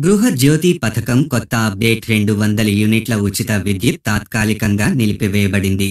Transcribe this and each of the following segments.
గృహజ్యోతి పథకం కొత్త అప్డేట్ 200 యూనిట్ల ఉచిత విద్యుత్ తాత్కాలికంగా నిలిపివేయబడింది.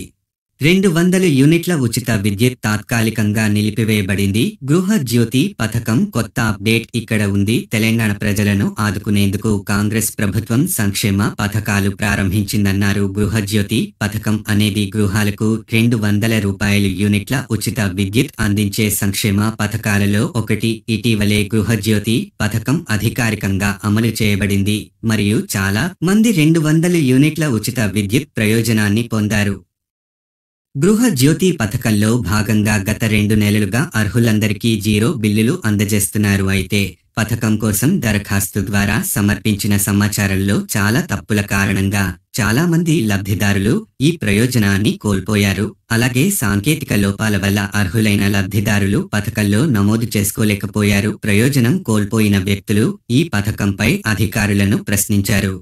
200 యూనిట్ల ఉచిత విద్యుత్ తాత్కాలికంగా నిలిపివేయబడింది. గృహజ్యోతి పథకం కొత్త అప్డేట్ ఇక్కడ ఉంది. తెలంగాణ ప్రజలను ఆదుకునేందుకు కాంగ్రెస్ ప్రభుత్వం సంక్షేమ పథకాలు ప్రారంభించిందన్నారు. గృహజ్యోతి పథకం అనేది గృహాలకు 200 రూపాయలు యూనిట్ల ఉచిత విద్యుత్ అందించే సంక్షేమ పథకాలలో ఒకటి. ఇటీవలే గృహజ్యోతి పథకం అధికారికంగా అమలు చేయబడింది మరియు చాలా మంది 200 యూనిట్ల ఉచిత విద్యుత్ ప్రయోజనాన్ని పొందారు. గృహజ్యోతి పథకంలో భాగంగా గత 2 నెలలుగా అర్హులందరికీ 0 బిల్లులు అందజేస్తున్నారు. అయితే పథకం కోసం దరఖాస్తు ద్వారా సమర్పించిన సమాచారంలో చాలా తప్పుల కారణంగా చాలా మంది లబ్ధిదారులు ఈ ప్రయోజనాన్ని కోల్పోయారు. అలాగే సాంకేతిక లోపాల వల్ల అర్హులైన లబ్ధిదారులు పథకంలో నమోదు చేసుకోలేకపోయారు. ప్రయోజనం కోల్పోయిన వ్యక్తులు ఈ పథకంపై అధికారులను ప్రశ్నించారు.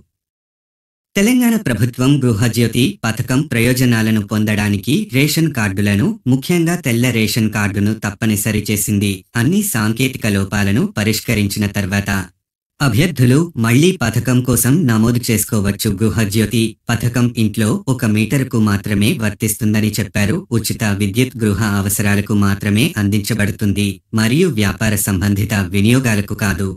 తెలంగాణ ప్రభుత్వం గృహజ్యోతి పథకం ప్రయోజనాలను పొందడానికి రేషన్ కార్డులను, ముఖ్యంగా తెల్ల రేషన్ కార్డును తప్పనిసరి చేసింది. అన్ని సాంకేతిక లోపాలను పరిష్కరించిన తర్వాత అభ్యర్థులు మళ్లీ పథకం కోసం నమోదు చేసుకోవచ్చు. గృహజ్యోతి పథకం ఇంట్లో 1 మీటరుకు మాత్రమే వర్తిస్తుందని చెప్పారు. ఉచిత విద్యుత్ గృహ అవసరాలకు మాత్రమే అందించబడుతుంది మరియు వ్యాపార సంబంధిత వినియోగాలకు కాదు.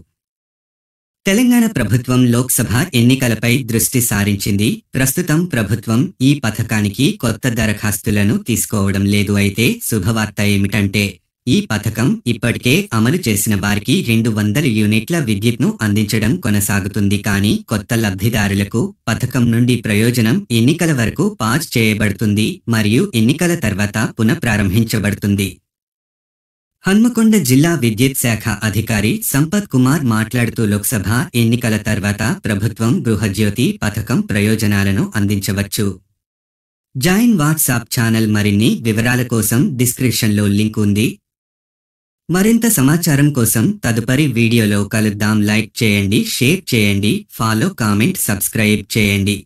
తెలంగాణ ప్రభుత్వం లోక్సభ ఎన్నికలపై దృష్టి సారించింది. ప్రస్తుతం ప్రభుత్వం ఈ పథకానికి కొత్త దరఖాస్తులను తీసుకోవడం లేదు. అయితే శుభవార్త ఏమిటంటే ఈ పథకం ఇప్పటికే అమలు చేసిన వారికి 200 యూనిట్ల విద్యుత్ను అందించడం కొనసాగుతుంది. కానీ కొత్త లబ్ధిదారులకు పథకం నుండి ప్రయోజనం ఎన్నికల వరకు పాజ్ చేయబడుతుంది మరియు ఎన్నికల తర్వాత పునఃప్రారంభించబడుతుంది. హన్మకొండ జిల్లా విద్యుత్ శాఖ అధికారి సంపత్ కుమార్ మాట్లాడుతూ లోక్సభ ఎన్నికల తర్వాత ప్రభుత్వం గృహజ్యోతి పథకం ప్రయోజనాలను అందించవచ్చు. Join WhatsApp channel. మరిన్ని వివరాల కోసం డిస్క్రిప్షన్లో లింక్ ఉంది. మరింత సమాచారం కోసం తదుపరి వీడియోలో కలుద్దాం. లైక్ చేయండి, షేర్ చేయండి, ఫాలో, కామెంట్, సబ్స్క్రైబ్ చేయండి.